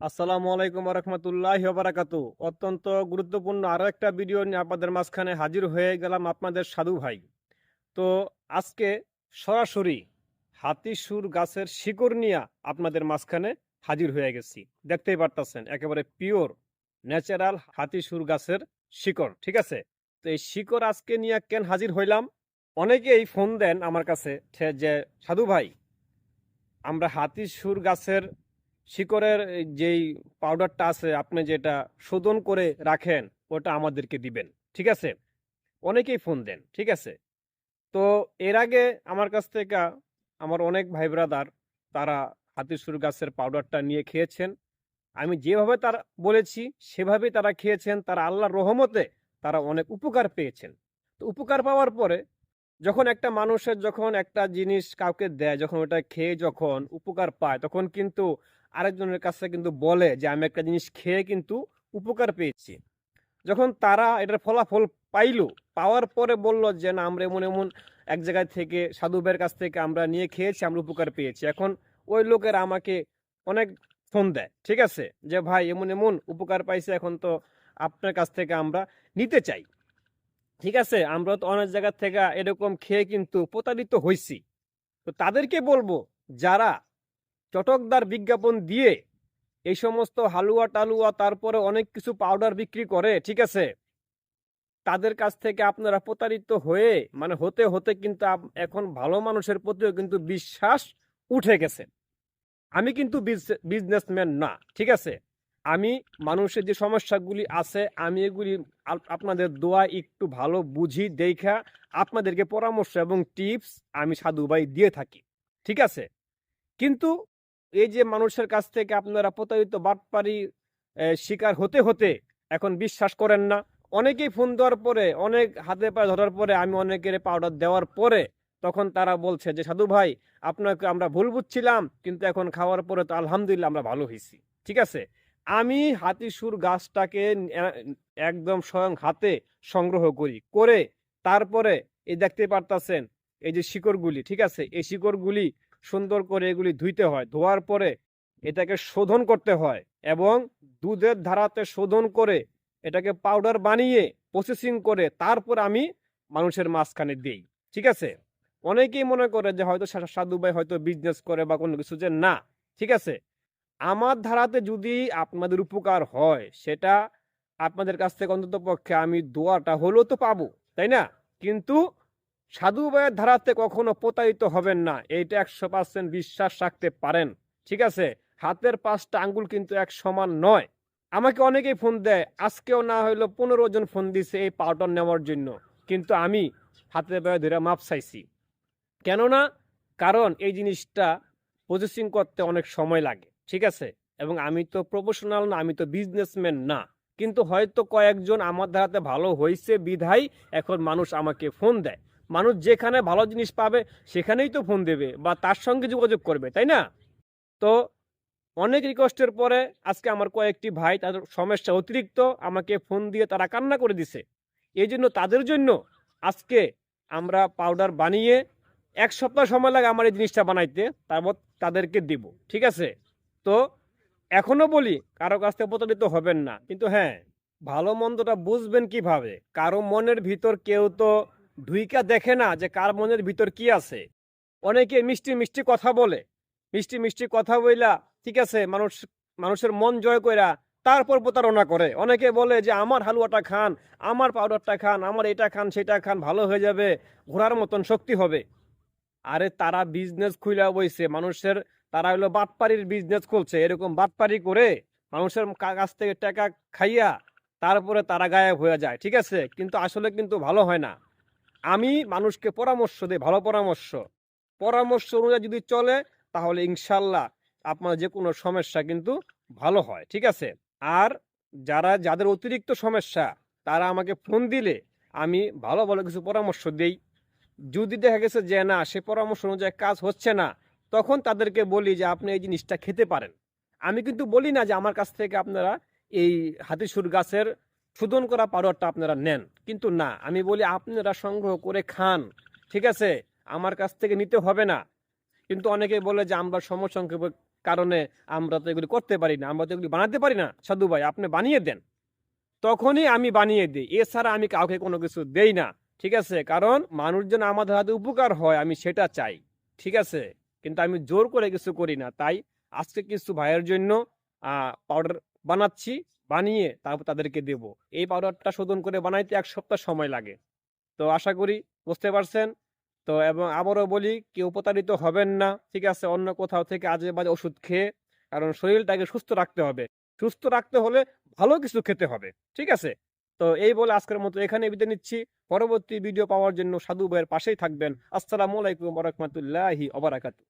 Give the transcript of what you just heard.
আসসালামু আলাইকুম রহমতুল্লাহ বারাকাতু। অত্যন্ত গুরুত্বপূর্ণ আরো একটা ভিডিও নিয়ে আপনাদের মাঝখানে হাজির হয়ে গেলাম, আপনাদের সাধু ভাই। তো আজকে সরাসরি হাতিসুর গাছের শিকড় নিয়ে আপনাদের মাঝখানে হাজির হয়ে গেছি। দেখতেই পারতেছেন একেবারে পিওর ন্যাচারাল হাতিসুর গাছের শিকড়, ঠিক আছে। তো এই শিকড় আজকে নিয়ে কেন হাজির হইলাম, অনেকেই ফোন দেন আমার কাছে যে সাধু ভাই, আমরা হাতিসুর গাছের শিকড়ের এই যেই পাউডারটা আছে আপনি যেটা শোধন করে রাখেন ওটা আমাদেরকে দিবেন, ঠিক আছে। অনেকেই ফোন দেন, ঠিক আছে। তো এর আগে আমার কাছ থেকে আমার অনেক ভাই ব্রাদার তারা হাতিসুর গাছের পাউডারটা নিয়ে খেয়েছেন। আমি যেভাবে তারা বলেছি সেভাবেই তারা খেয়েছেন, তারা আল্লাহর রহমতে তারা অনেক উপকার পেয়েছেন। তো উপকার পাওয়ার পরে যখন একটা মানুষের যখন একটা জিনিস কাউকে দেয়, যখন ওটা খেয়ে যখন উপকার পায়, তখন কিন্তু আরেকজনের কাছে কিন্তু বলে যে আমি একটা জিনিস খেয়ে কিন্তু উপকার পেয়েছি। যখন তারা এটার ফলাফল পাইলো, পাওয়ার পরে বলল যে না, আমরা এমন এমন এক জায়গায় থেকে সাধু ভাইয়ের কাছ থেকে আমরা নিয়ে খেয়েছি, আমরা উপকার পেয়েছি। এখন ওই লোকেরা আমাকে অনেক ফোন দেয়, ঠিক আছে, যে ভাই এমন এমন উপকার পাইছে, এখন তো আপনার কাছ থেকে আমরা নিতে চাই। ঠিক আছে, আমরা তো অনেক জায়গা থেকে এরকম খেয়ে কিন্তু প্রতারিত হইছি। তো তাদেরকে বলবো, যারা চটকদার বিজ্ঞাপন দিয়ে এই সমস্ত হালুয়া টালুয়া তারপরে অনেক কিছু পাউডার বিক্রি করে, ঠিক আছে, তাদের কাছ থেকে আপনারা প্রতারিত হয়ে মানে হতে হতে কিন্তু এখন ভালো মানুষের প্রতিও কিন্তু বিশ্বাস উঠে গেছে। আমি কিন্তু বিজনেসম্যান না, ঠিক আছে। আমি মানুষের যে সমস্যাগুলি আছে আমি এগুলি আপনাদের দোয়া একটু ভালো বুঝি দেখা আপনাদেরকে পরামর্শ এবং টিপস আমি সাধু ভাই দিয়ে থাকি, ঠিক আছে। কিন্তু এই যে মানুষের কাছ থেকে আপনারা প্রতারিত বাটপারি শিকার হতে হতে এখন বিশ্বাস করেন না। অনেকেই ফোন দেওয়ার পরে, অনেক হাতে পায়ে ধরার পরে, আমি অনেকের পাউডার দেওয়ার পরে তখন তারা বলছে যে সাধু ভাই আপনাকে আমরা ভুল বুঝছিলাম, কিন্তু এখন খাওয়ার পরে তো আলহামদুলিল্লাহ আমরা ভালো হয়েছি, ঠিক আছে। আমি হাতিসুর গাছটাকে একদম স্বয়ং হাতে সংগ্রহ করি, করে তারপরে এই দেখতে পারতাছেন এই যে শিকড়গুলি, ঠিক আছে, এই শিকড়গুলি সুন্দর করে এগুলি ধুইতে হয়, ধোয়ার পরে এটাকে শোধন করতে হয় এবং দুধের ধারাতে শোধন করে এটাকে পাউডার বানিয়ে প্রসেসিং করে তারপর আমি মানুষের মাঝখানে দিই, ঠিক আছে। অনেকেই মনে করে যে হয়তো সাধু ভাই হয়তো বিজনেস করে বা কোনো কিছু, যে না, ঠিক আছে, আমার ধারাতে যদি আপনাদের উপকার হয় সেটা আপনাদের কাছ থেকে অন্তত পক্ষে আমি দোয়াটা হলেও তো পাবো, তাই না। কিন্তু সাধু ভাইয়ের ধারাতে কখনো প্রতারিত হবেন না, এইটা 100% বিশ্বাস রাখতে পারেন, ঠিক আছে। হাতের 5টা আঙ্গুল কিন্তু এক সমান নয়। আমাকে অনেকেই ফোন দেয়, আজকেও না হইলো 15 জন ফোন দিছে এই পাউডার নেওয়ার জন্য, কিন্তু আমি হাতে পায়ে ধরে মাপ চাইছি। কেননা কারণ এই জিনিসটা প্রসেসিং করতে অনেক সময় লাগে, ঠিক আছে। এবং আমি তো প্রফেশনাল না, আমি তো বিজনেসম্যান না। কিন্তু হয়তো কয়েকজন আমার ধারাতে ভালো হয়েছে বিধায় এখন মানুষ আমাকে ফোন দেয়। মানুষ যেখানে ভালো জিনিস পাবে সেখানেই তো ফোন দেবে বা তার সঙ্গে যোগাযোগ করবে, তাই না। তো অনেক রিকোয়েস্টের পরে আজকে আমার কয়েকটি ভাই তাদের সমস্যা অতিরিক্ত আমাকে ফোন দিয়ে তারা কান্না করে দিছে। এই জন্য তাদের জন্য আজকে আমরা পাউডার বানিয়ে 1 সপ্তাহ সময় লাগে আমার এই জিনিসটা বানাইতে, তারপর তাদেরকে দিব, ঠিক আছে। তো এখনো বলি, কারো কাছ থেকে প্রতারিত হবেন না, কিন্তু হ্যাঁ, ভালো মন্দটা বুঝবেন কিভাবে। কারো মনের ভিতর কেউ তো ঢুইকা দেখে না যে কার মনের ভিতর কি আছে। অনেকে মিষ্টি মিষ্টি কথা বলে, মিষ্টি মিষ্টি কথা বইলা, ঠিক আছে, মানুষের মন জয় কইরা তারপর প্রতারণা করে। অনেকে বলে যে আমার হালুয়াটা খান, আমার পাউডারটা খান, আমার এটা খান সেটা খান, ভালো হয়ে যাবে, ঘোড়ার মতন শক্তি হবে। আরে তারা বিজনেস খুইলা বইছে মানুষের, তারা হলো বাটপারির বিজনেস খুলছে, এরকম বাটপারি করে মানুষের কাছ থেকে টাকা খাইয়া তারপরে তারা গায়েব হয়ে যায়, ঠিক আছে। কিন্তু আসলে কিন্তু ভালো হয় না। আমি মানুষকে পরামর্শ দিই, ভালো পরামর্শ, পরামর্শ অনুযায়ী যদি চলে তাহলে ইনশাল্লাহ আপনার যে কোনো সমস্যা কিন্তু ভালো হয়, ঠিক আছে। আর যাদের অতিরিক্ত সমস্যা তারা আমাকে ফোন দিলে আমি ভালো ভালো কিছু পরামর্শ দিই। যদি দেখা গেছে যে না, সে পরামর্শ অনুযায়ী কাজ হচ্ছে না, তখন তাদেরকে বলি যে আপনি এই জিনিসটা খেতে পারেন। আমি কিন্তু বলি না যে আমার কাছ থেকে আপনারা এই হাতিসুর গাছের শোধন করা পাউডারটা আপনারা নেন, কিন্তু না, আমি বলি আপনারা সংগ্রহ করে খান, ঠিক আছে, আমার কাছ থেকে নিতে হবে না। কিন্তু অনেকে বলে যে আমরা সময় সংক্ষেপে কারণে আমরা তো এগুলি করতে পারি না, আমরা তো এগুলি বানাতে পারি না। সাধু ভাই আপনি বানিয়ে দেন, তখনই আমি বানিয়ে দিই, এছাড়া আমি কাউকে কোনো কিছু দেই না। ঠিক আছে, কারণ মানুষ যেন আমাদের হাতে উপকার হয় আমি সেটা চাই। ঠিক আছে, কিন্তু আমি জোর করে কিছু করি না। তাই আজকে কিছু ভাইয়ের জন্য পাউডার বানাচ্ছি, বানিয়ে তারপর তাদেরকে দেব। এই পাউডারটা শোধন করে বানাইতে 1 সপ্তাহ সময় লাগে। তো আশা করি বুঝতে পারছেন। তো এবং আবারও বলি, কেউ প্রতারিত হবেন না। ঠিক আছে, অন্য কোথাও থেকে আজে বাজে ওষুধ খেয়ে, কারণ শরীরটাকে সুস্থ রাখতে হবে। সুস্থ রাখতে হলে ভালো কিছু খেতে হবে। ঠিক আছে, তো এই বলে আজকের মতো এখানে বিদায় নিচ্ছি। পরবর্তী ভিডিও পাওয়ার জন্য সাধু ভাইয়ের পাশেই থাকবেন। আসসালামু আলাইকুম ওয়া রাহমাতুল্লাহি ওয়া বারাকাতুহু।